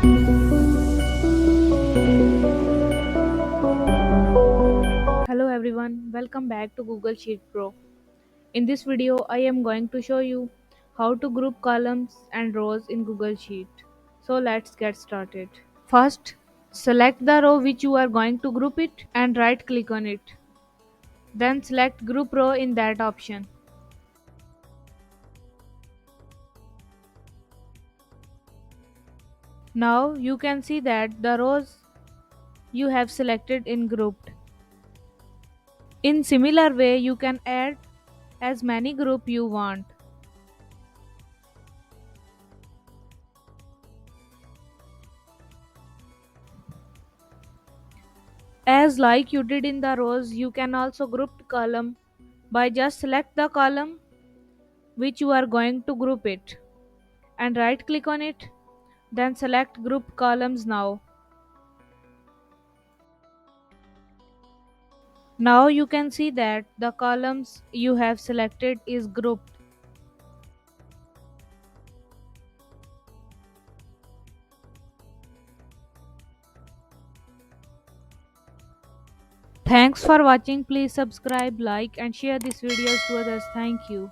Hello everyone, welcome back to Google Sheet Pro. In this video, I am going to show you how to group columns and rows in Google Sheet. So let's get started. First, select the row which you are going to group it and right click on it. Then select group row in that option. Now you can see that the rows you have selected in grouped. In similar way, you can add as many group you want. As like you did in the rows, you can also group column by just select the column which you are going to group it and right click on it, then select group columns now. Now you can see that the columns you have selected is grouped. Thanks for watching. Please subscribe, like and share this videos to others. Thank you.